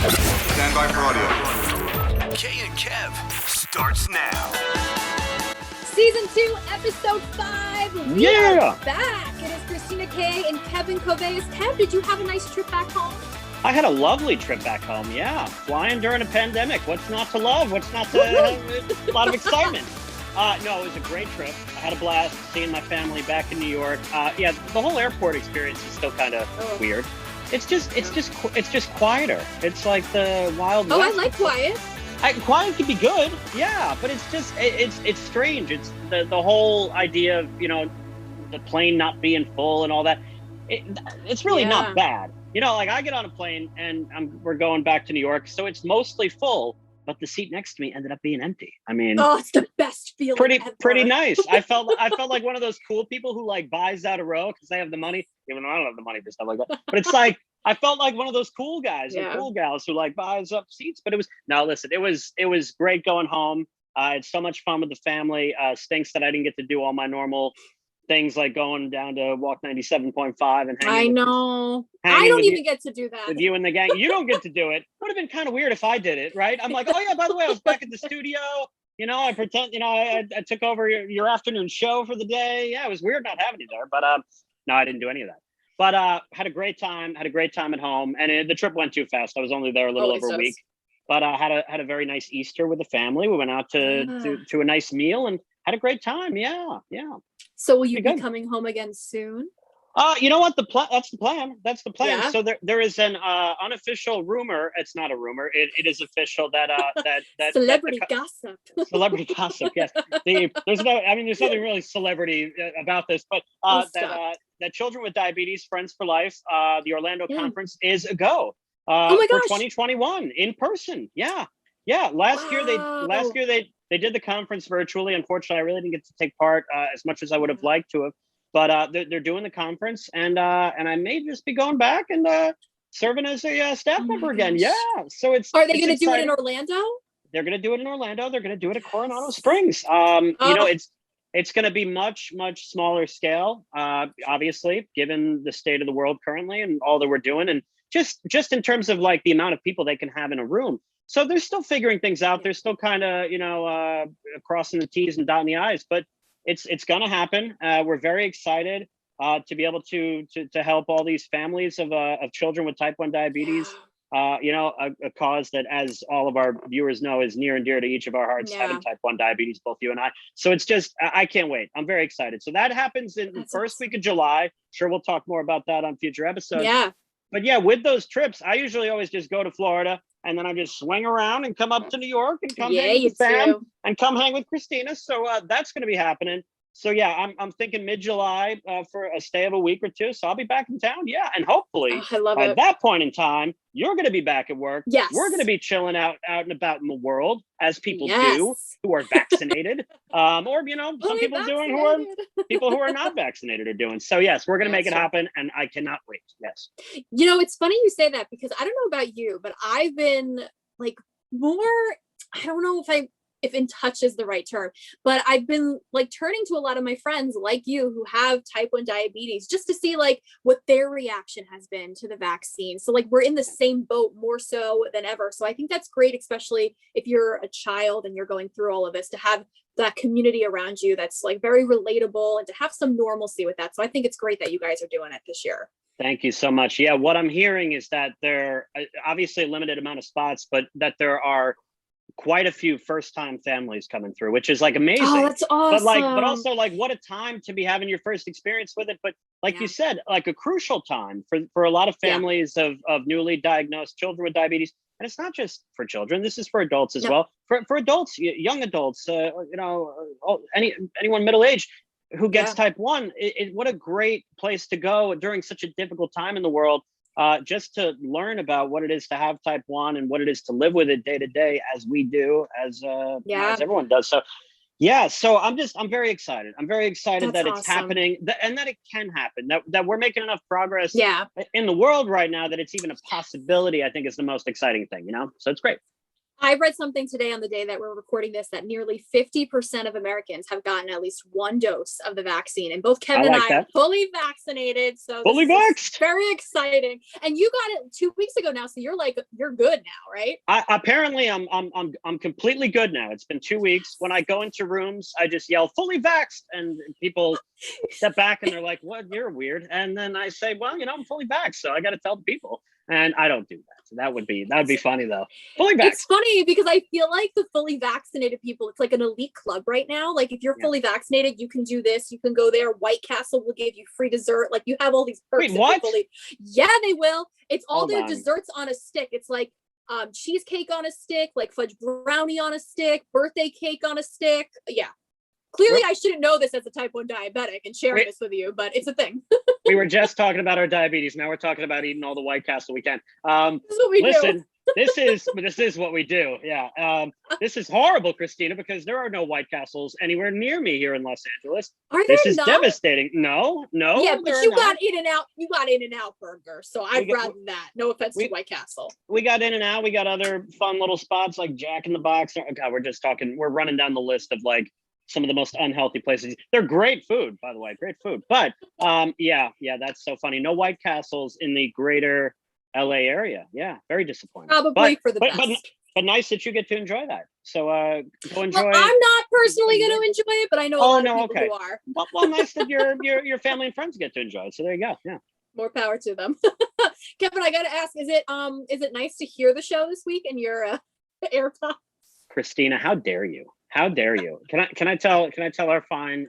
Stand by for audio. Kay and Kev starts now. Season 2, episode 5. We are back. It is Christina K and Kevin Coveas. Kev, did you have a nice trip back home? I had a lovely trip back home, yeah. Flying during a pandemic. What's not to love? What's not to have? A lot of excitement. No, it was a great trip. I had a blast seeing my family back in New York. Yeah, the whole airport experience is still kind of weird. It's just quieter. It's like the Wild West. Oh, I like quiet. Quiet can be good, yeah, but it's just it's strange. It's the whole idea of the plane not being full and all that. It's really not bad. Like I get on a plane and we're going back to New York, so it's mostly full, but the seat next to me ended up being empty. I mean, it's the best feeling. Pretty nice. I felt like one of those cool people who like buys out a row because they have the money, even though I don't have the money for stuff like that. But it's like I felt like one of those cool guys and cool gals who like buys up seats. But it was great going home. I had so much fun with the family. Stinks that I didn't get to do all my normal things like going down to Walk 97.5 and hanging. I know. I don't even get to do that. With you and the gang. You don't get to do it. Would have been kind of weird if I did it, right? I'm like, oh yeah, by the way, I was back at the studio. I pretend, I took over your afternoon show for the day. Yeah, it was weird not having you there. But no, I didn't do any of that. But had a great time at home. And the trip went too fast. I was only there a little over a week. But I had a very nice Easter with the family. We went out to a nice meal and had a great time. Yeah. So will you be coming home again soon? You know what? That's the plan. Yeah. So there is an unofficial rumor. It's not a rumor. It is official that celebrity gossip. Celebrity gossip. Yes. There's nothing really celebrity about this, but that children with diabetes, Friends for Life, the Orlando conference is a go. For 2021 in person. Yeah. Last year they did the conference virtually. Unfortunately, I really didn't get to take part as much as I would have liked to have. But they're doing the conference, and I may just be going back and serving as a staff member again. Yeah. So are they going to do it in Orlando? They're going to do it in Orlando. They're going to do it at Coronado Springs. It's going to be much smaller scale. Obviously, given the state of the world currently and all that we're doing, and just in terms of like the amount of people they can have in a room. So they're still figuring things out. They're still kind of crossing the T's and dotting the I's, but it's going to happen. We're very excited to be able to help all these families of children with type 1 diabetes. A cause that, as all of our viewers know, is near and dear to each of our hearts, having type 1 diabetes, both you and I. So it's just, I can't wait. I'm very excited. So that happens in the first week of July. Sure, we'll talk more about that on future episodes. Yeah. But yeah, with those trips, I usually always just go to Florida and then I just swing around and come up to New York and come hang with Sam and come hang with Christina. So that's going to be happening. So yeah, I'm thinking mid-July for a stay of a week or two. So I'll be back in town. Yeah, and hopefully by that point in time, you're going to be back at work. Yes, we're going to be chilling out and about in the world as people do who are vaccinated, or some people doing people who are not vaccinated are doing. So yes, we're going to make it happen, and I cannot wait. Yes. It's funny you say that because I don't know about you, but I've been like more. I don't know if in touch is the right term, but I've been like turning to a lot of my friends like you who have type 1 diabetes just to see like what their reaction has been to the vaccine. So like we're in the same boat more so than ever. So I think that's great, especially if you're a child and you're going through all of this, to have that community around you that's like very relatable and to have some normalcy with that. So I think it's great that you guys are doing it this year. Thank you so much. Yeah, what I'm hearing is that there are obviously a limited amount of spots, but that there are quite a few first-time families coming through, which is like amazing. Oh, that's awesome. But also like what a time to be having your first experience with it. But like you said, like a crucial time for a lot of families of newly diagnosed children with diabetes. And it's not just for children. This is for adults as well. For adults, young adults, anyone middle-aged who gets type 1. What a great place to go during such a difficult time in the world. Just to learn about what it is to have type 1 and what it is to live with it day to day, as we do, as everyone does. So so I'm very excited. I'm very excited that it's happening and that it can happen, that we're making enough progress in the world right now that it's even a possibility. I think is the most exciting thing, so it's great. I read something today on the day that we're recording this that nearly 50% of Americans have gotten at least one dose of the vaccine. And both Kevin and I are fully vaccinated. So fully vaxxed. Very exciting. And you got it 2 weeks ago now. So you're good now, right? Apparently I'm completely good now. It's been 2 weeks. When I go into rooms, I just yell fully vaxxed, and people step back and they're like, "What? You're weird." And then I say, "Well, I'm fully vaxxed, so I got to tell the people." And I don't do that. So that would be funny though. Fully vaxxed. It's funny because I feel like the fully vaccinated people, it's like an elite club right now. Like if you're fully vaccinated, you can do this, you can go there. White Castle will give you free dessert. Like you have all these perks. Wait, what? Yeah, they will. It's all their desserts on a stick. It's like cheesecake on a stick, like fudge brownie on a stick, birthday cake on a stick. Yeah. Clearly, I shouldn't know this as a type 1 diabetic and sharing this with you, but it's a thing. We were just talking about our diabetes. Now we're talking about eating all the White Castle we can. This is what we do. This is what we do. Yeah. This is horrible, Christina, because there are no White Castles anywhere near me here in Los Angeles. This is devastating. No. Yeah, but you got In-N-Out. You got In-N-Out burger, so I'd rather that. No offense to White Castle. We got In-N-Out. We got other fun little spots like Jack in the Box. Oh, God, we're running down the list of like some of the most unhealthy places. They're great food, by the way, great food. But yeah, that's so funny. No White Castles in the greater LA area. Yeah, very disappointing. Probably for the best. But nice that you get to enjoy that. So go enjoy. Well, I'm not personally going to enjoy it, but I know a lot of people who are. Well, nice that your family and friends get to enjoy it. So there you go. Yeah. More power to them. Kevin, I got to ask: is it nice to hear the show this week in your AirPods? Christina, how dare you? How dare you? Can I tell our fine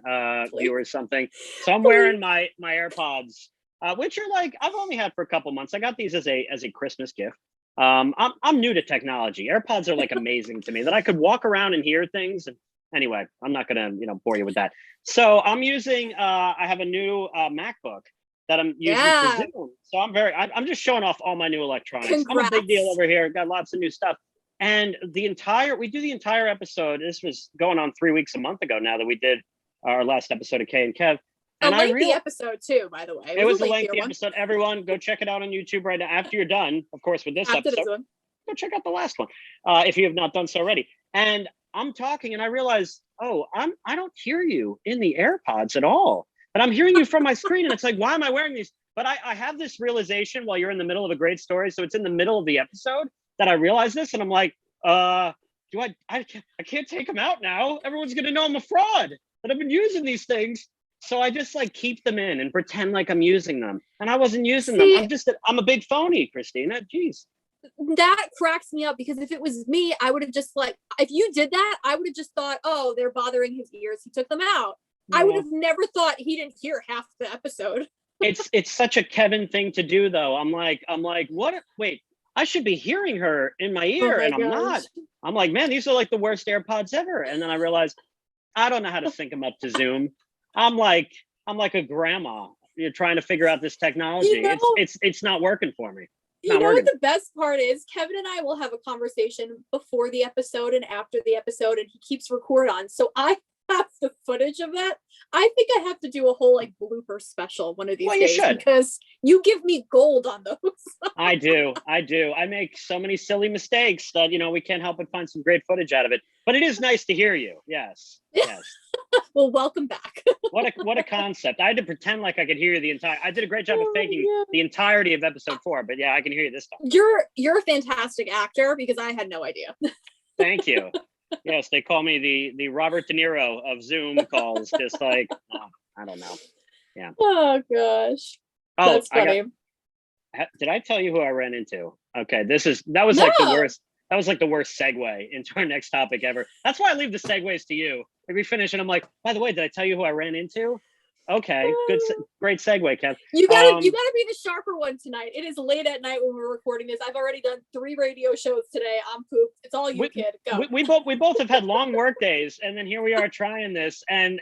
viewers something? So I'm wearing my AirPods, which are like I've only had for a couple months. I got these as a Christmas gift. I'm new to technology. AirPods are like amazing to me that I could walk around and hear things. And anyway, I'm not gonna bore you with that. So I'm using I have a new MacBook that I'm using for Zoom. So I'm just showing off all my new electronics. Congrats. I'm a big deal over here. Got lots of new stuff. And we do the entire episode. This was going on 3 weeks, a month ago now that we did our last episode of Kay and Kev. And a lengthy episode too, by the way. It was a lengthy episode. Everyone, go check it out on YouTube right now. After you're done, of course, with this episode, go check out the last one if you have not done so already. And I'm talking, and I realize, I don't hear you in the AirPods at all, but I'm hearing you from my screen, and it's like, why am I wearing these? But I have this realization while you're in the middle of a great story, so it's in the middle of the episode that I realize this, and I'm like, I can't take them out now. Everyone's gonna know I'm a fraud, that I've been using these things. So I just like keep them in and pretend like I'm using them. And I wasn't using them. I'm a big phony, Christina. Jeez. That cracks me up because if it was me, I would have just if you did that, I would have just thought, oh, they're bothering his ears. He took them out. Yeah. I would have never thought he didn't hear half the episode. It's such a Kevin thing to do though. I'm like, what? Wait. I should be hearing her in my ear, and I'm not. I'm like, man, these are like the worst AirPods ever. And then I realized I don't know how to sync them up to Zoom. I'm like a grandma. You're trying to figure out this technology. It's not working for me. You know what the best part is? Kevin and I will have a conversation before the episode and after the episode, and he keeps record on. So I have the footage of that. I think I have to do a whole blooper special one of these days because you give me gold on those. I do. I make so many silly mistakes that we can't help but find some great footage out of it. But it is nice to hear you. Yes. Well, welcome back. What a concept. I had to pretend like I could hear you the entire. I did a great job of faking the entirety of episode 4, but yeah, I can hear you this time. You're a fantastic actor because I had no idea. Thank you. Yes, they call me the Robert De Niro of Zoom calls. Just like I don't know. Yeah. Oh gosh. That's funny. Did I tell you who I ran into? Okay, that was like the worst. That was like the worst segue into our next topic ever. That's why I leave the segues to you. Like we finish, and I'm like, by the way, did I tell you who I ran into? Okay, great segue, Kev. You gotta be the sharper one tonight. It is late at night when we're recording this. I've already done 3 radio shows today. I'm pooped. It's all you, kid. Go. We both have had long work days, and then here we are trying this, and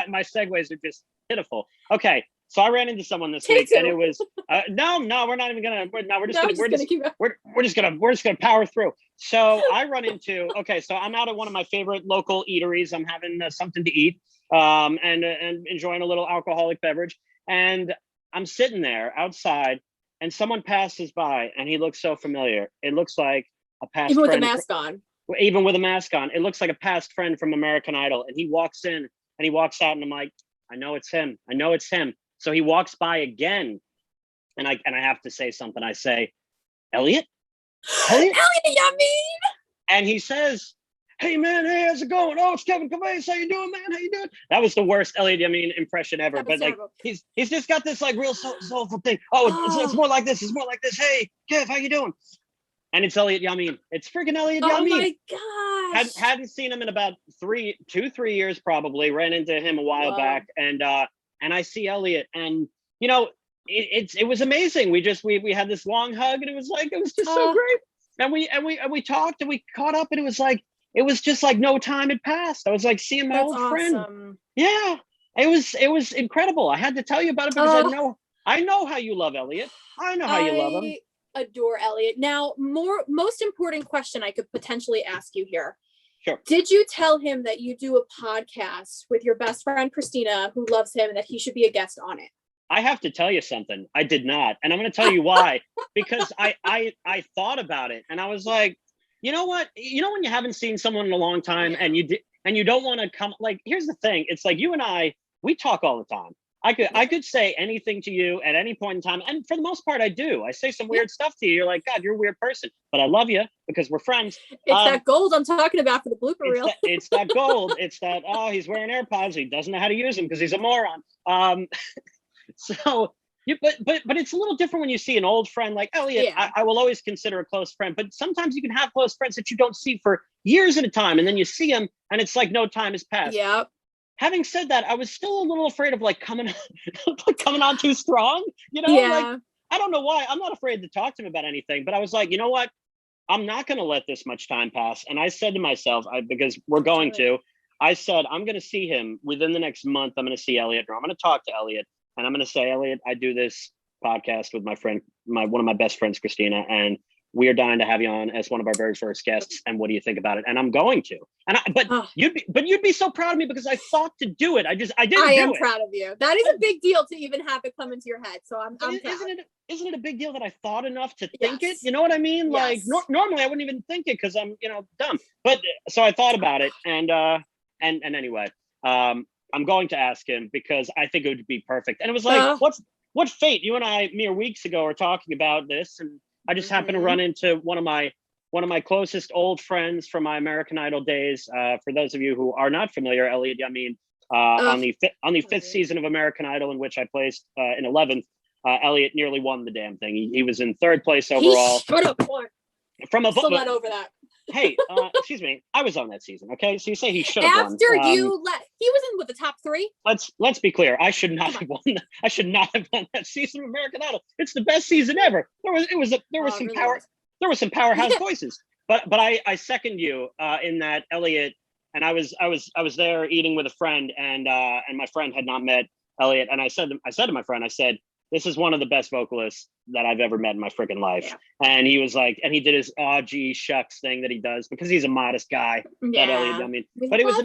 my segues are just pitiful. Okay, so I ran into someone this week, and it was no, we're not even gonna. We're just gonna power through. So I run into so I'm out at one of my favorite local eateries. I'm having something to eat. And enjoying a little alcoholic beverage. And I'm sitting there outside, and someone passes by, and he looks so familiar. It looks like a past even with friend. the mask on. even with a mask on. It looks like a past friend from American Idol. And he walks in and he walks out and I'm like, I know it's him. I know it's him. So he walks by again. And I have to say something. I say, Elliot? Elliot, yeah, me. And he says, hey man, hey, how's it going? Oh, it's Kevin Cavase. How you doing, man? How you doing? That was the worst Elliot impression ever. But like he's just got this like real soulful thing. It's more like this. It's more like this. Hey, Kev, how you doing? And it's Elliot Yamin. It's freaking Elliot Yamin. Oh my gosh. Hadn't seen him in about 3 years probably. Ran into him a while back, and I see Elliot, and you know, it was amazing. We had this long hug, and it was just so great. And we talked and we caught up, and it was just like no time had passed. I was like seeing my old friend. Yeah, it was incredible. I had to tell you about it because I know how you love Elliot. I know how you love him. Adore Elliot. Now, most important question I could potentially ask you here. Sure. Did you tell him that you do a podcast with your best friend Christina, who loves him, and that he should be a guest on it? I have to tell you something. I did not, and I'm going to tell you why. Because I thought about it, and I was like, you know what? You know when you haven't seen someone in a long time, and you don't want to come. Like, here's the thing. It's like you and we talk all the time. I could say anything to you at any point in time. And for the most part, I do. I say some weird stuff to you. You're like, God, you're a weird person. But I love you because we're friends. It's that gold I'm talking about for the blooper reel. It's that gold. It's that, he's wearing AirPods. He doesn't know how to use them because he's a moron. But it's a little different when you see an old friend like Elliot. Yeah. I will always consider a close friend. But sometimes you can have close friends that you don't see for years at a time. And then you see them and it's like no time has passed. Yeah. Having said that, I was still a little afraid of like coming on too strong, you know? Yeah. Like, I don't know why. I'm not afraid to talk to him about anything, but I was like, you know what? I'm not going to let this much time pass. And I said to myself, because we're going to, I said, I'm going to see him within the next month. I'm going to see Elliot, or I'm going to talk to Elliot, and I'm going to say, Elliot, I do this podcast with my friend, one of my best friends, Christina, and we are dying to have you on as one of our very first guests. And what do you think about it? And I'm going to. But you'd be so proud of me because I thought to do it. I didn't. I am proud of you. That is a big deal to even have it come into your head. So I'm proud. Isn't it a big deal that I thought enough to think it? You know what I mean? Yes. Like normally I wouldn't even think it because I'm dumb. But so I thought about it, and anyway, I'm going to ask him because I think it would be perfect. And it was like, what fate? You and I mere weeks ago were talking about this, and I just happened to run into one of my closest old friends from my American Idol days. For those of you who are not familiar, Elliot Yamin, on the fifth season of American Idol, in which I placed in 11th, Elliot nearly won the damn thing. He was in 3rd place overall. Shut up, boy. From a still not over that. Hey, excuse me. I was on that season. Okay, so you say he should have won. After you he was in with the top 3. Let's be clear. I should not have won. I should not have won that season of American Idol. It's the best season ever. There was some powerhouse voices. But I second you in that, Elliot. And I was there eating with a friend, and my friend had not met Elliot. And I said to my friend, I said, this is one of the best vocalists that I've ever met in my freaking life. Yeah. And he was like, and he did his gee shucks thing that he does because he's a modest guy. Yeah. That Elliot, I mean, but it was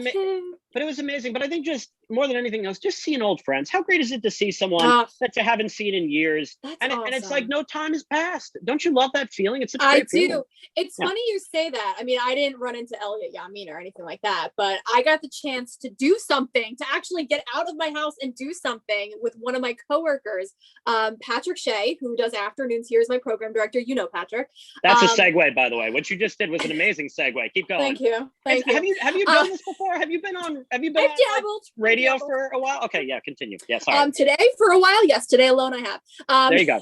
amazing. But I think just more than anything else, just seeing old friends. How great is it to see someone that you haven't seen in years? And it's like no time has passed. Don't you love that feeling? It's such a great feeling. It's funny you say that. I mean, I didn't run into Elliot Yamin or anything like that, but I got the chance to do something, to actually get out of my house and do something with one of my coworkers, Patrick Shea, who does afternoons here as my program director. You know Patrick. That's a segue, by the way. What you just did was an amazing segue. Keep going. Thank you. Have you done this before? Have you been on radio for a while? Okay, yeah, continue. Yeah, sorry. Today for a while, yes. Today alone I have. There you go.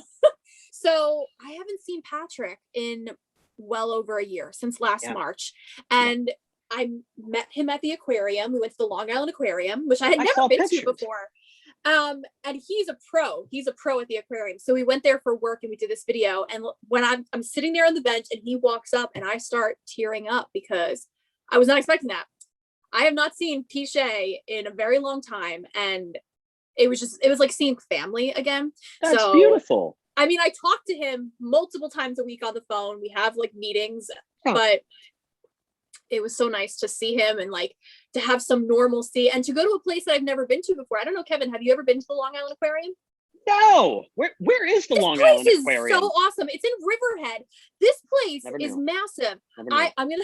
So I haven't seen Patrick in well over a year, since last March. And I met him at the aquarium. We went to the Long Island Aquarium, which I had never been to before. And he's a pro. He's a pro at the aquarium. So we went there for work and we did this video. And when I'm sitting there on the bench and he walks up and I start tearing up because I was not expecting that. I have not seen P. Shea in a very long time. And it was like seeing family again. That's beautiful. I mean, I talk to him multiple times a week on the phone. We have like meetings, but it was so nice to see him and like to have some normalcy and to go to a place that I've never been to before. I don't know, Kevin, have you ever been to the Long Island Aquarium? No. Where is the Long Island Aquarium? This place is so awesome. It's in Riverhead. This place is massive. I'm gonna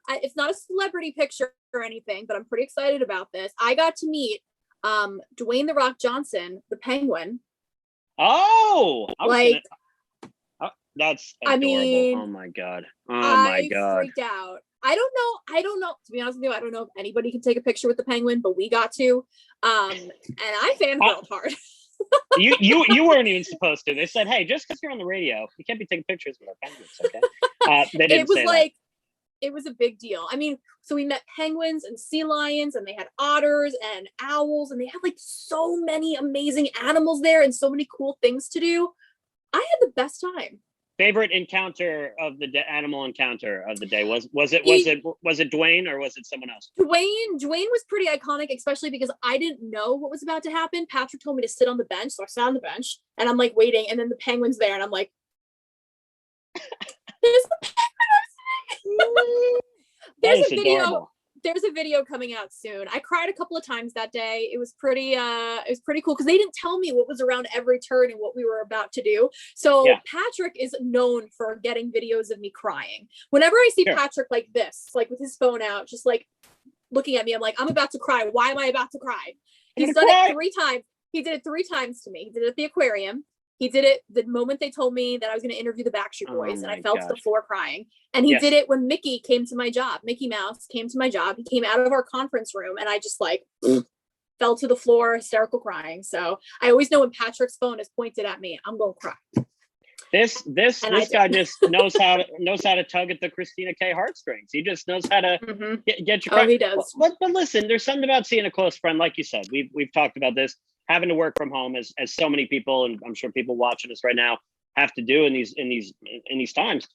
it's not a celebrity picture or anything, but I'm pretty excited about this. I got to meet Dwayne The Rock Johnson, the Penguin. Oh, that's adorable. I mean, oh my god. I freaked out. I don't know. To be honest with you, I don't know if anybody can take a picture with the Penguin, but we got to. And I fangirled hard. you weren't even supposed to. They said, hey, just because you're on the radio, you can't be taking pictures with our penguins, okay? They didn't say that. It was a big deal. I mean, so we met penguins and sea lions, and they had otters and owls, and they had like so many amazing animals there and so many cool things to do. I had the best time. Favorite encounter of the animal encounter of the day was it Dwayne or was it someone else? Dwayne was pretty iconic, especially because I didn't know what was about to happen. Patrick told me to sit on the bench, so I sat on the bench and I'm like waiting, and then the penguin's there, and I'm like, "There's the penguin." There's a video coming out soon. I cried a couple of times that day. It was pretty cool because they didn't tell me what was around every turn and what we were about to do. So yeah. Patrick is known for getting videos of me crying. Whenever I see Patrick like this, like with his phone out, just like looking at me, I'm like, I'm about to cry. Why am I about to cry? He's done it 3 times. He did it 3 times to me. He did it at the aquarium. He did it the moment they told me that I was going to interview the Backstreet Boys, and I fell to the floor crying. And he did it when Mickey came to my job. Mickey Mouse came to my job. He came out of our conference room, and I just like fell to the floor, hysterical crying. So I always know when Patrick's phone is pointed at me, I'm going to cry. This guy just knows how to tug at the Christina K heartstrings. He just knows how to get you. Oh, he does. But listen, there's something about seeing a close friend, like you said. We've talked about this. Having to work from home, as so many people, and I'm sure people watching us right now, have to do in these times.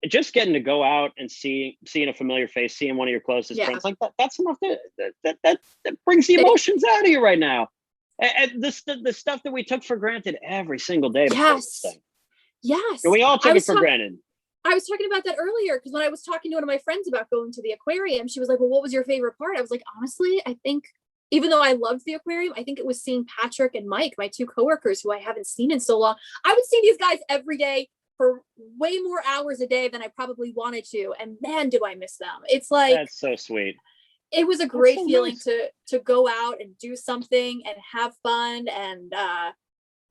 Just getting to go out and seeing a familiar face, seeing one of your closest friends, like that's enough that brings the emotions out of you right now. And the stuff that we took for granted every single day. Yes. And we all took it for granted. I was talking about that earlier because when I was talking to one of my friends about going to the aquarium, she was like, well, what was your favorite part? I was like, honestly, I think even though I loved the aquarium, I think it was seeing Patrick and Mike, my 2 coworkers who I haven't seen in so long. I would see these guys every day for way more hours a day than I probably wanted to. And man, do I miss them. It's like, that's so sweet. It was a great feeling to go out and do something and have fun. And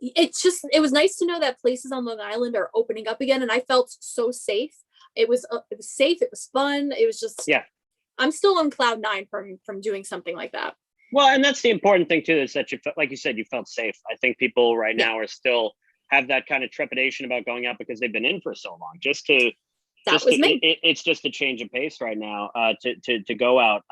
it was nice to know that places on Long Island are opening up again. And I felt so safe. It was safe. It was fun. It was just, I'm still on cloud 9 from doing something like that. Well, and that's the important thing too, is that you felt, like you said, you felt safe. I think people right now are still have that kind of trepidation about going out because they've been in for so long. It's just a change of pace right now to go out.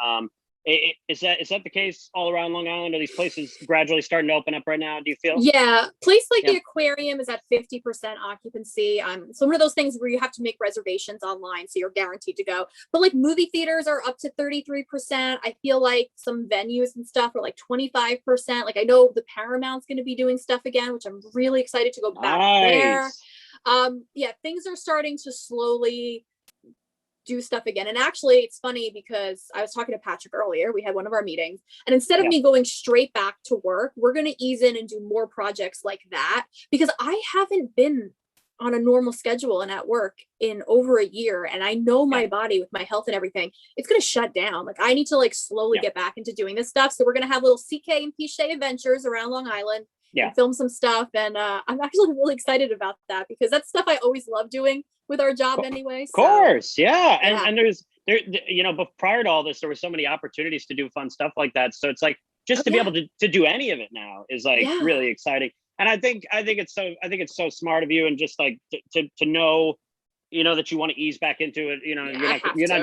Is that the case all around Long Island? Are these places gradually starting to open up right now? Do you feel? Yeah, place like the aquarium is at 50% occupancy. So one of those things where you have to make reservations online, so you're guaranteed to go. But like movie theaters are up to 33%. I feel like some venues and stuff are like 25%. Like I know the Paramount's going to be doing stuff again, which I'm really excited to go back there. Things are starting to slowly do stuff again. And actually it's funny because I was talking to Patrick earlier. We had one of our meetings, and instead of me going straight back to work, we're going to ease in and do more projects like that, because I haven't been on a normal schedule and at work in over a year. And I know my body with my health and everything, it's going to shut down. Like I need to like slowly get back into doing this stuff. So we're going to have little CK and Pichet adventures around Long Island and film some stuff. And I'm actually really excited about that because that's stuff I always love doing with our job anyway. Of course. And there's but prior to all this, there were so many opportunities to do fun stuff like that. So it's like just to be able to do any of it now is like really exciting. And I think it's so smart of you, and just like to know, that you want to ease back into it.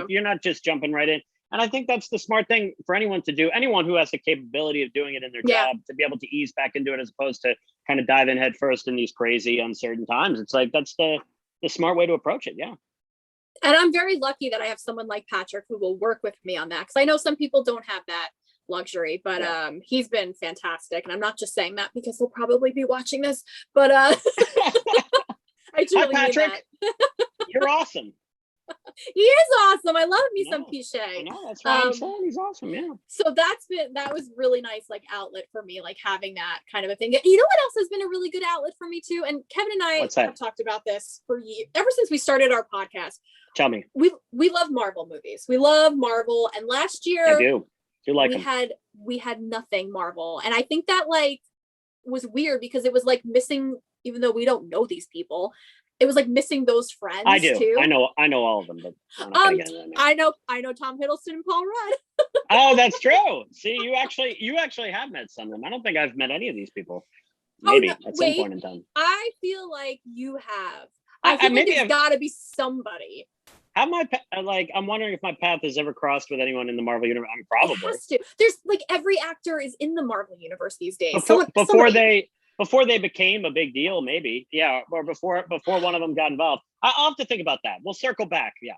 You're not just jumping right in. And I think that's the smart thing for anyone to do. Anyone who has the capability of doing it in their job, to be able to ease back into it as opposed to kind of dive in head first in these crazy, uncertain times. It's like that's the smart way to approach it. Yeah. And I'm very lucky that I have someone like Patrick who will work with me on that, because I know some people don't have that luxury, but he's been fantastic. And I'm not just saying that because he'll probably be watching this, but I truly Hi, Patrick. mean that. You're awesome. He is awesome. I love me some I Pichet. know, that's why I'm saying he's awesome. Yeah. So that was really nice, like outlet for me, like having that kind of a thing. You know what else has been a really good outlet for me too? And Kevin and I have talked about this for years, ever since we started our podcast. Tell me. We love Marvel movies. We love Marvel. And last year I do like we had nothing Marvel. And I think that like was weird because it was like missing, even though we don't know these people, it was like missing those friends. I do too. I know all of them, but I know Tom Hiddleston and Paul Rudd. Oh, that's true. See, you actually have met some of them. I don't think I've met any of these people. Maybe at some point in time. I feel like you have. I feel like there's got to be somebody. I'm wondering if my path has ever crossed with anyone in the Marvel universe. I'm probably. It has to. There's like every actor is in the Marvel universe these days. Before they became a big deal, maybe. Yeah, or before one of them got involved. I'll have to think about that. We'll circle back. Yeah.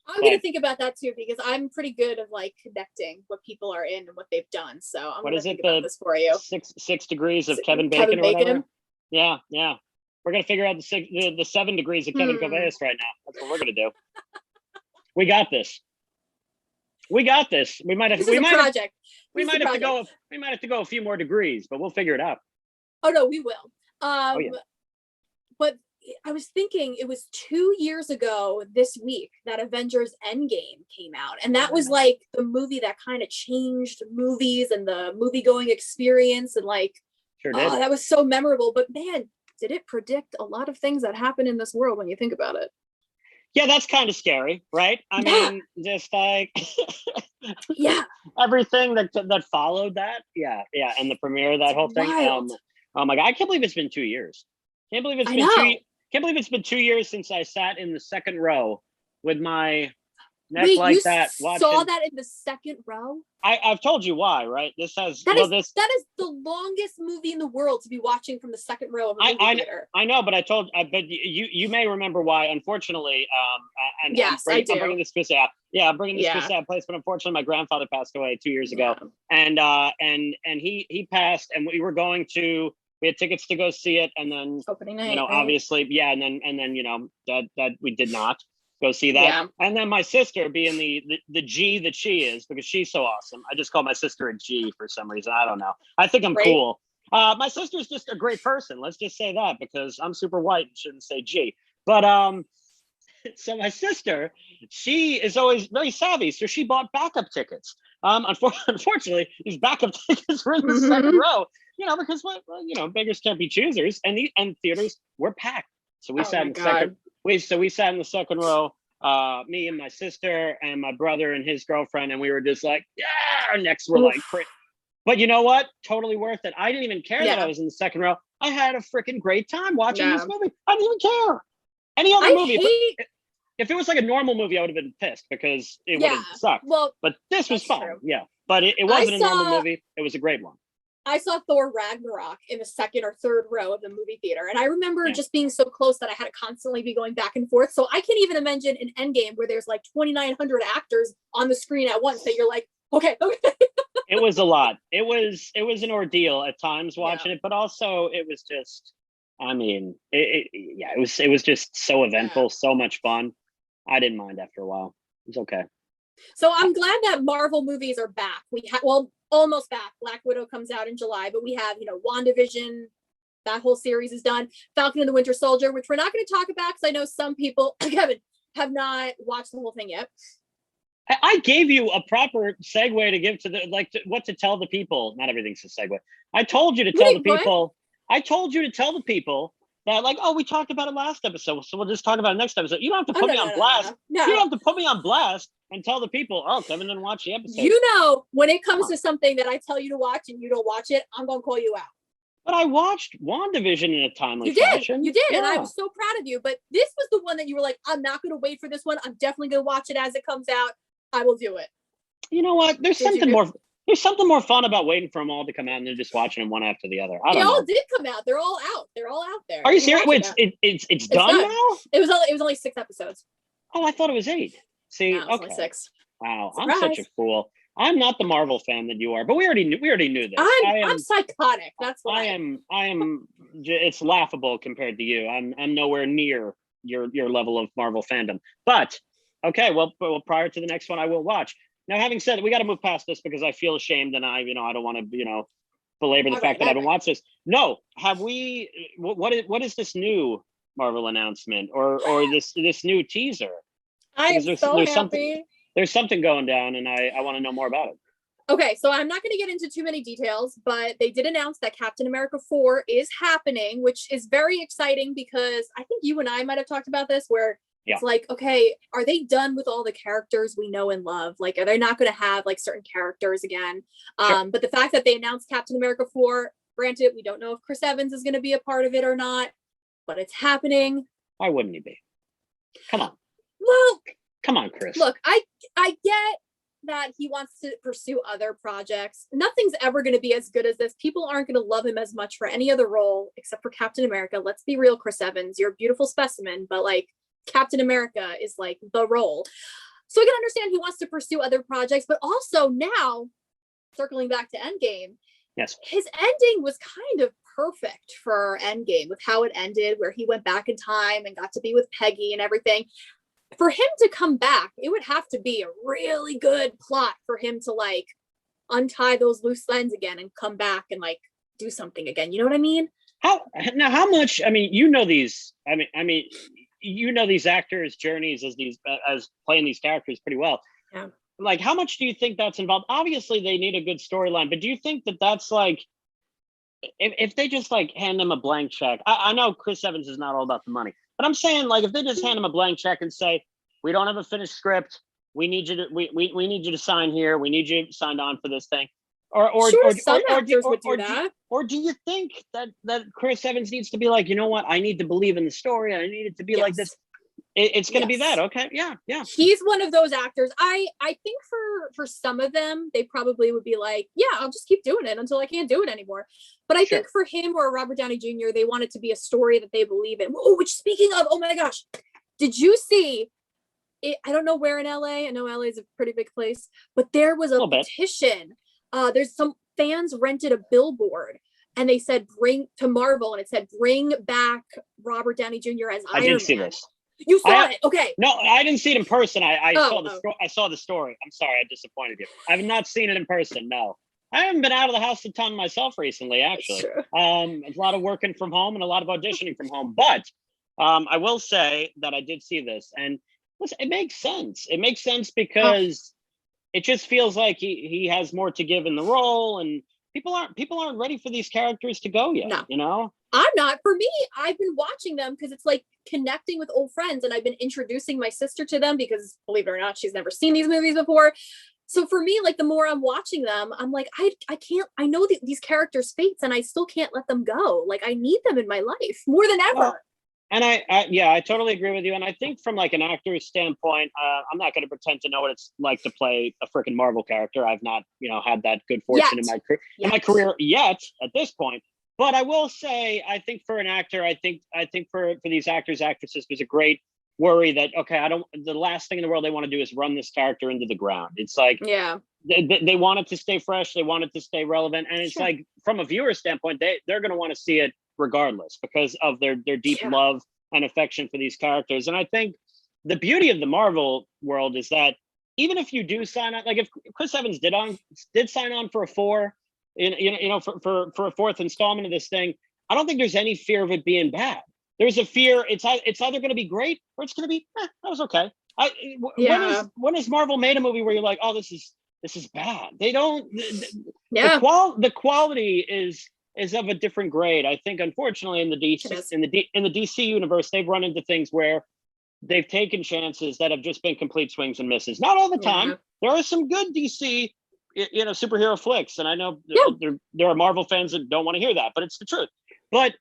I'm going to think about that too, because I'm pretty good at like connecting what people are in and what they've done. So I'm going to think about this for you. 6 degrees of Kevin Bacon or whatever? Yeah. We're going to figure out the 7 degrees of Kevin Kovacs right now. That's what we're going to do. We got this. We might have to go a few more degrees, but we'll figure it out. Oh no, we will. But I was thinking it was 2 years ago this week that Avengers Endgame came out. And that was like the movie that kind of changed movies and the movie going experience. And like, sure did. That was so memorable. But man, did it predict a lot of things that happen in this world when you think about it? Yeah, that's kind of scary, right? I mean, just like everything that followed that. Yeah. And the premiere of that whole thing. Oh my God, I can't believe it's been 2 years. Can't believe it's been 2 years since I sat in the second row with my neck that. Saw that in the second row? I've told you why, right? That is the longest movie in the world to be watching from the second row of a movie theater. I know, but but you may remember why. Unfortunately, I'm bringing this to a sad place. But unfortunately, my grandfather passed away 2 years ago, and he passed, and we had tickets to go see it, and then opening night, obviously, and then that we did not go see that. And then my sister, being the G that she is, because she's so awesome. I just call my sister a G for some reason. I don't know. I think I'm cool. My sister's just a great person. Let's just say that, because I'm super white and shouldn't say G. But so my sister, she is always very savvy, so she bought backup tickets. Unfortunately, these backup tickets were in the second row. Because beggars can't be choosers, and theaters were packed. So we sat in the second. We sat in the second row, me and my sister and my brother and his girlfriend, and we were just like, our necks were like crazy. But you know what? Totally worth it. I didn't even care that I was in the second row. I had a freaking great time watching this movie. I didn't even care. Any other movie, if it was like a normal movie, I would have been pissed because it would have sucked. Well, but this was fun. True. Yeah, but it wasn't a normal movie. It was a great one. I saw Thor Ragnarok in the second or third row of the movie theater. And I remember just being so close that I had to constantly be going back and forth. So I can't even imagine an Endgame where there's like 2,900 actors on the screen at once that you're like, okay. It was a lot. It was an ordeal at times watching it, but also it was just, I mean, it was just so eventful, so much fun. I didn't mind after a while. It was okay. So I'm glad that Marvel movies are back. Almost back. Black Widow comes out in July, but we have, WandaVision. That whole series is done. Falcon and the Winter Soldier, which we're not going to talk about because I know some people, Kevin, have not watched the whole thing yet. I gave you a proper segue to give to what to tell the people. Not everything's a segue. I told you to tell the people. I told you to tell the people that, like, we talked about it last episode, so we'll just talk about it next episode. You don't have to put me on blast. No. You don't have to put me on blast and tell the people, Kevin didn't watch the episode. When it comes to something that I tell you to watch and you don't watch it, I'm going to call you out. But I watched WandaVision in a timely fashion. You did, and I was so proud of you. But this was the one that you were like, I'm not going to wait for this one. I'm definitely going to watch it as it comes out. I will do it. You know what? There's something more fun about waiting for them all to come out and then just watching them one after the other. They all did come out. They're all out. They're all out there. Are you serious? Wait, it's done now? It was only 6 episodes. Oh, I thought it was 8. See, no, okay. 6. Wow, surprise. I'm such a fool. I'm not the Marvel fan that you are, but we already knew this. I'm psychotic. That's why I am. It's laughable compared to you. I'm nowhere near your level of Marvel fandom. But Okay, well, prior to the next one, I will watch. Now, having said that, we got to move past this because I feel ashamed, and I don't want to, belabor the fact that I haven't watched this. No, have we? What is this new Marvel announcement or this new teaser? I am Because so there's happy. There's something going down, and I want to know more about it. Okay, so I'm not going to get into too many details, but they did announce that Captain America 4 is happening, which is very exciting because I think you and I might have talked about this where it's like, okay, are they done with all the characters we know and love? Like, are they not going to have like certain characters again? Sure. But the fact that they announced Captain America 4, granted, we don't know if Chris Evans is going to be a part of it or not, but it's happening. Why wouldn't he be? Come on. Well, come on, Chris. Look, I get that he wants to pursue other projects. Nothing's ever going to be as good as this. People aren't going to love him as much for any other role except for Captain America. Let's be real, Chris Evans, you're a beautiful specimen, but like Captain America is like the role. So I can understand he wants to pursue other projects, but also now, circling back to Endgame, yes, his ending was kind of perfect for Endgame with how it ended, where he went back in time and got to be with Peggy and everything. For him to come back, it would have to be a really good plot for him to like untie those loose ends again and come back and like do something again. You know what I mean? How much? I mean, these. I mean, these actors' journeys as playing these characters pretty well. Yeah. Like, how much do you think that's involved? Obviously, they need a good storyline, but do you think that that's like, if they just like hand them a blank check? I know Chris Evans is not all about the money. But I'm saying, like, if they just hand him a blank check and say, we don't have a finished script, we need you to we need you to sign here, we need you signed on for this thing, or some actors would do that. Or do you think that Chris Evans needs to be like, you know what, I need to believe in the story, I need it to be like this. It's going to be that, okay? Yeah. He's one of those actors. I think for some of them, they probably would be like, yeah, I'll just keep doing it until I can't do it anymore. But I think for him or Robert Downey Jr., they want it to be a story that they believe in. Oh, which speaking of, oh my gosh, did you see it? I don't know where in LA. I know LA is a pretty big place, but there was a petition. There's some fans rented a billboard and they said bring to Marvel, and it said bring back Robert Downey Jr. as Iron Man. I did see this. You saw it, okay? No, I didn't see it in person. I saw the story. I'm sorry, I disappointed you. I've not seen it in person. No, I haven't been out of the house a ton myself recently. Actually, a lot of working from home and a lot of auditioning from home. But I will say that I did see this, and listen, it makes sense. It makes sense because it just feels like he has more to give in the role, and people aren't ready for these characters to go yet. No. You know, I'm not. For me, I've been watching them because it's like connecting with old friends, and I've been introducing my sister to them because, believe it or not, she's never seen these movies before. So for me, like, the more I'm watching them, I'm like, I can't, I know these characters' fates, and I still can't let them go. Like, I need them in my life more than ever. Well, and I totally agree with you. And I think from like an actor's standpoint, I'm not going to pretend to know what it's like to play a freaking Marvel character. I've not, had that good fortune in my career yet at this point. But I will say, I think for an actor, I think for these actors, actresses, there's a great worry that, okay, the last thing in the world they want to do is run this character into the ground. It's like, they want it to stay fresh. They want it to stay relevant. And it's like, from a viewer standpoint, they're going to want to see it regardless because of their deep love and affection for these characters. And I think the beauty of the Marvel world is that even if you do sign on, like if Chris Evans did sign on for a 4, for a 4th installment of this thing, I don't think there's any fear of it being bad. There's a fear it's either going to be great or it's going to be that was okay. When has Marvel made a movie where you're like, oh, this is bad? They don't. The quality is of a different grade. I think, unfortunately, in the DC universe, they've run into things where they've taken chances that have just been complete swings and misses. Not all the time. There are some good DC, superhero flicks, and I know there are Marvel fans that don't want to hear that, but it's the truth. But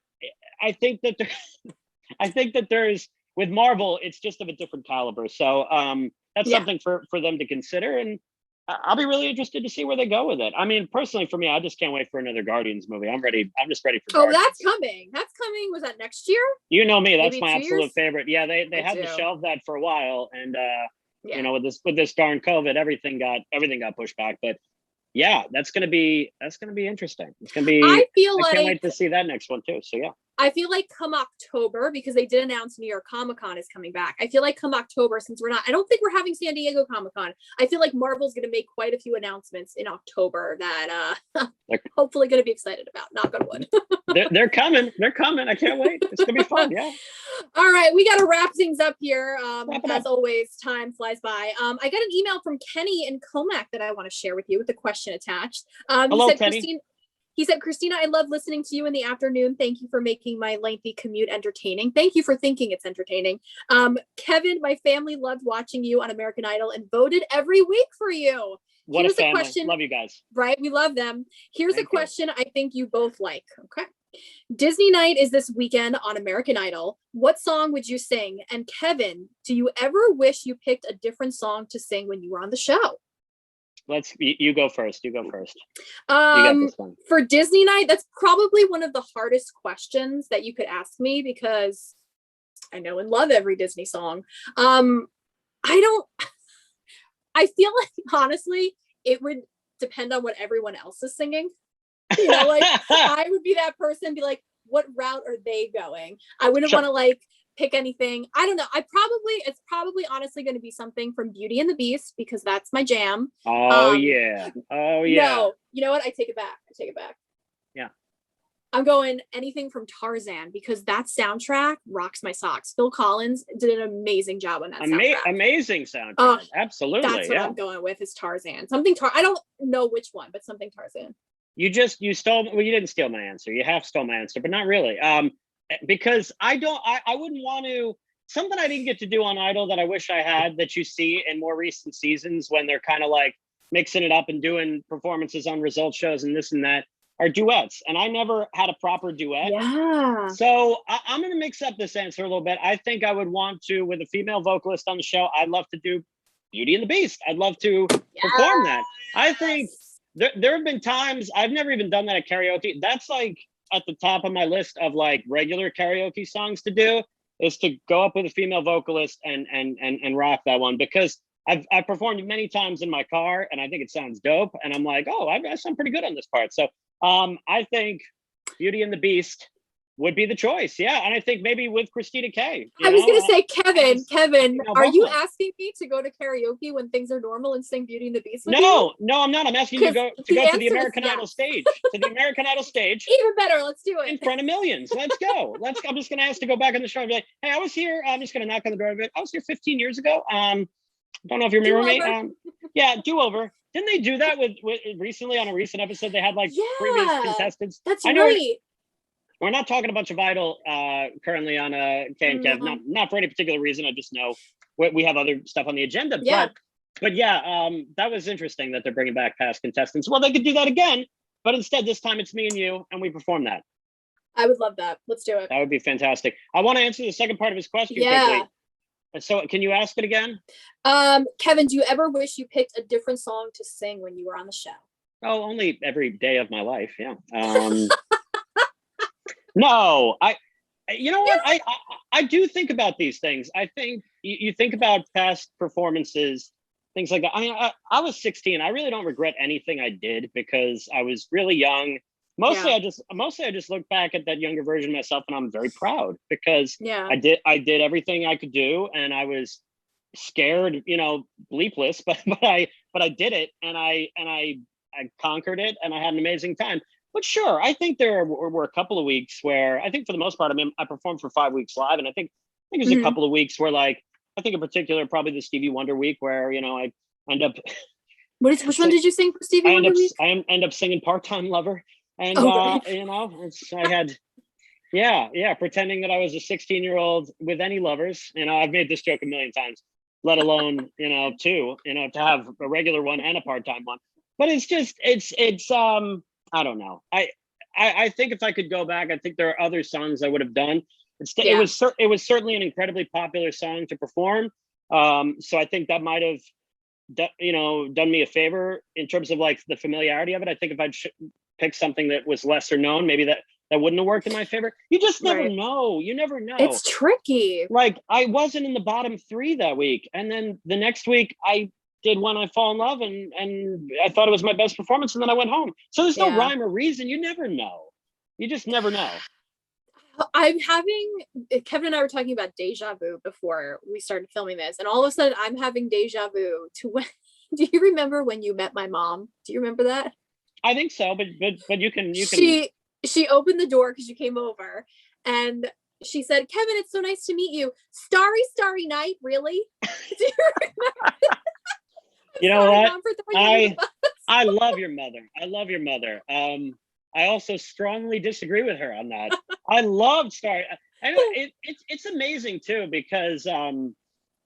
I think that there's with Marvel, it's just of a different caliber. So that's something for them to consider, and I'll be really interested to see where they go with it. I mean, personally, for me, I just can't wait for another Guardians movie. I'm ready. I'm just ready for. Oh, Guardians. That's coming. Was that next year? You know me. That's my absolute favorite. Yeah, they had to shelve that for a while, and with this darn COVID, everything got pushed back. But yeah, that's gonna be interesting. It's gonna be. I can't wait to see that next one too. So yeah. I feel like come October, because they did announce New York Comic Con is coming back. I feel like come October, since I don't think we're having San Diego Comic Con. I feel like Marvel's going to make quite a few announcements in October that hopefully going to be excited about. Knock on wood. they're coming. They're coming. I can't wait. It's going to be fun. Yeah. All right. We got to wrap things up here. Wrap it As up. always, time flies by. I got an email from Kenny in Comac that I want to share with you with the question attached. Hello, Kenny. He said, Christina, I love listening to you in the afternoon. Thank you for making my lengthy commute entertaining. Thank you for thinking it's entertaining. Kevin, my family loved watching you on American Idol and voted every week for you. What Here's a family. question. Love you guys. Right? We love them. Here's Thank a question I think you both like. Okay. Disney night is this weekend on American Idol. What song would you sing? And Kevin, do you ever wish you picked a different song to sing when you were on the show? You go first. You go first. You got this one. For Disney night, that's probably one of the hardest questions that you could ask me, because I know and love every Disney song. I feel like honestly, it would depend on what everyone else is singing. You know, like I would be that person, be like, what route are they going? I wouldn't want to like pick anything. I don't know. It's probably honestly going to be something from Beauty and the Beast, because that's my jam. Oh yeah. Oh yeah. No, you know what? I take it back. Yeah. I'm going anything from Tarzan, because that soundtrack rocks my socks. Phil Collins did an amazing job on that soundtrack. Amazing soundtrack. Absolutely. That's what I'm going with, is Tarzan. I don't know which one, but something Tarzan. You stole, well, you didn't steal my answer. You half stole my answer, but not really. Because I wouldn't want to, something I didn't get to do on Idol that I wish I had, that you see in more recent seasons when they're kind of like mixing it up and doing performances on result shows and this and that, are duets. And I never had a proper duet. Yeah. So I'm going to mix up this answer a little bit. I think I would want to, with a female vocalist on the show, I'd love to do Beauty and the Beast. I'd love to perform that. I think there have been times I've never even done that at karaoke. That's like at the top of my list of like regular karaoke songs to do, is to go up with a female vocalist and rock that one, because I've performed many times in my car and I think it sounds dope. And I'm like, oh, I sound pretty good on this part. So I think Beauty and the Beast would be the choice. Yeah. And I think maybe with Christina K. I was going to say, Kevin, are you asking me to go to karaoke when things are normal and sing Beauty and the Beast with you? No, I'm not. I'm asking you to go to the American Idol stage. To the American Idol stage. Even better. Let's do it. In front of millions. Let's go. I'm just going to ask to go back in the show and be like, hey, I was here. I'm just going to knock on the door a bit. I was here 15 years ago. Don't know if you remember me. Yeah, do-over. Didn't they do that with recently on a recent episode? They had like previous contestants. That's right. We're not talking a bunch of Idol currently on K and Kev. Not for any particular reason. I just know we have other stuff on the agenda. Yeah. But yeah, that was interesting that they're bringing back past contestants. Well, they could do that again, but instead this time it's me and you, and we perform that. I would love that. Let's do it. That would be fantastic. I want to answer the second part of his question quickly. So can you ask it again? Kevin, do you ever wish you picked a different song to sing when you were on the show? Oh, only every day of my life. Yeah. No, you know what? I do think about these things. I think you think about past performances, things like that. I mean, I was 16. I really don't regret anything I did because I was really young. Mostly I just look back at that younger version of myself and I'm very proud because I did everything I could do, and I was scared, bleepless, but I did it, and I conquered it, and I had an amazing time. But sure, I think there were a couple of weeks where I think for the most part, I mean, I performed for 5 weeks live, and I think there's a couple of weeks where, like, I think in particular, probably the Stevie Wonder week where, I end up. Which one did you sing for Stevie Wonder week? I end up singing Part-Time Lover. And, I had, pretending that I was a 16-year-old with any lovers. I've made this joke a million times, let alone, two, to have a regular one and a part-time one. But it's just, it's I don't know. I think if I could go back, I think there are other songs I would have done. It was certainly an incredibly popular song to perform. So I think that might have, done me a favor in terms of like the familiarity of it. I think if I'd picked something that was lesser known, maybe that wouldn't have worked in my favor. You just never know. You never know. It's tricky. Like I wasn't in the bottom 3 that week, and then the next week I did When I Fall in Love, and I thought it was my best performance, and then I went home. So there's no rhyme or reason. You never know. You just never know. I'm having, Kevin and I were talking about deja vu before we started filming this, and all of a sudden I'm having deja vu to when, do you remember when you met my mom? Do you remember that? I think so, but you can. She opened the door because you came over, and she said, Kevin, it's so nice to meet you. Starry, starry night, really? Do you remember? You know Sorry, what? Mom, for throwing you under the bus. I love your mother. I love your mother. I also strongly disagree with her on that. I love Starry. And it's amazing too, because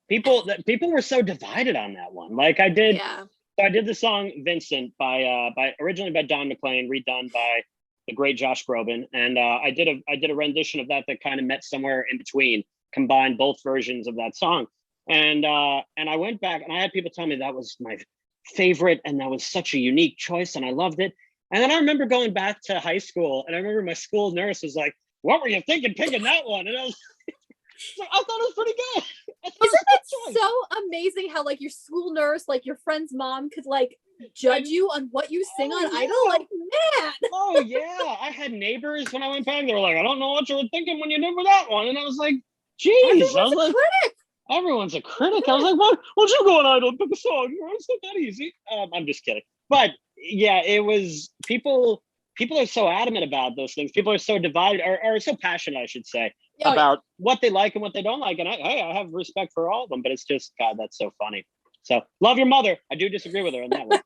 people were so divided on that one. Like I did. Yeah. So I did the song Vincent by originally by Don McLean, redone by the great Josh Groban, and I did a rendition of that kind of met somewhere in between, combined both versions of that song, and I went back and I had people tell me that was my favorite and that was such a unique choice and I loved it. And then I remember going back to high school and I remember my school nurse was like, "What were you thinking picking that one?" And I was like, I thought it was pretty good. Isn't that so amazing how like your school nurse, like your friend's mom could like judge you on what you sing on yeah. Idol? Like, man. Oh yeah. I had neighbors when I went back, they were like, "I don't know what you were thinking when you did with that one." And I was like, geez, I was like, critic. Everyone's a critic. I was like, what'd you go on Idol? Pick a song. It's not that easy. I'm just kidding. But yeah, it was people are so adamant about those things. People are so divided or so passionate, I should say, about what they like and what they don't like. And I have respect for all of them, but it's just, God, that's so funny. So love your mother. I do disagree with her on that one.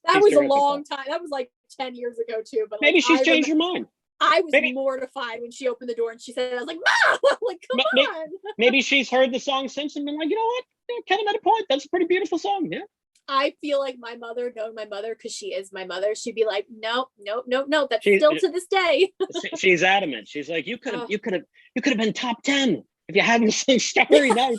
That was a long time. That was like 10 years ago too. But maybe she's changed her mind. I was mortified when she opened the door and she said, I was like, Mom, like, come on. Maybe she's heard the song since and been like, you know what? Yeah, Kevin had a point. That's a pretty beautiful song. Yeah. I feel like my mother, knowing my mother, because she is my mother, she'd be like, no. That's still to this day. She's adamant. She's like, you could have been top 10 if you hadn't seen Starry Night.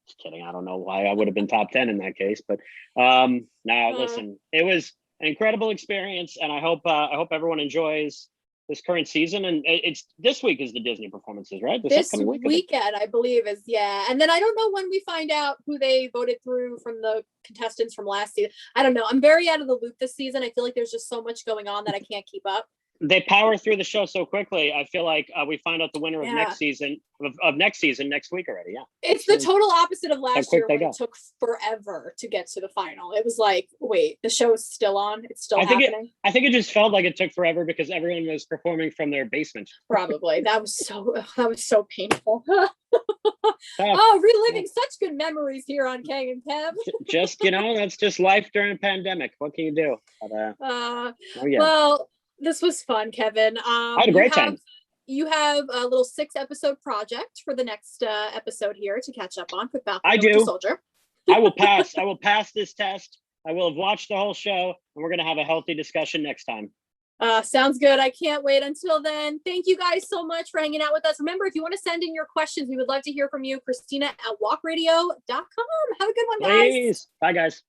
Just kidding. I don't know why I would have been top 10 in that case, but listen, it was an incredible experience, and I hope everyone enjoys this current season. And it's this week is the Disney performances, right? This weekend, I believe, is and then I don't know when we find out who they voted through from the contestants from last season. I don't know. I'm very out of the loop this season. I feel like there's just so much going on that I can't keep up. They power through the show so quickly. I feel like we find out the winner of next season next week already. Yeah, it's the total opposite of last year when it took forever to get to the final. It was like, wait, the show is still on. It's still happening. I think it just felt like it took forever because everyone was performing from their basement. Probably. That was so painful. Reliving such good memories here on Kang and Kev. Just that's just life during a pandemic. What can you do? But, well. This was fun, Kevin. I had a great time. You have a little 6-episode project for the next episode here to catch up on with Falcon I do. Soldier. I will pass. I will pass this test. I will have watched the whole show, and we're going to have a healthy discussion next time. Sounds good. I can't wait. Until then, thank you guys so much for hanging out with us. Remember, if you want to send in your questions, we would love to hear from you. Christina at walkradio.com. Have a good one, guys. Please. Bye, guys.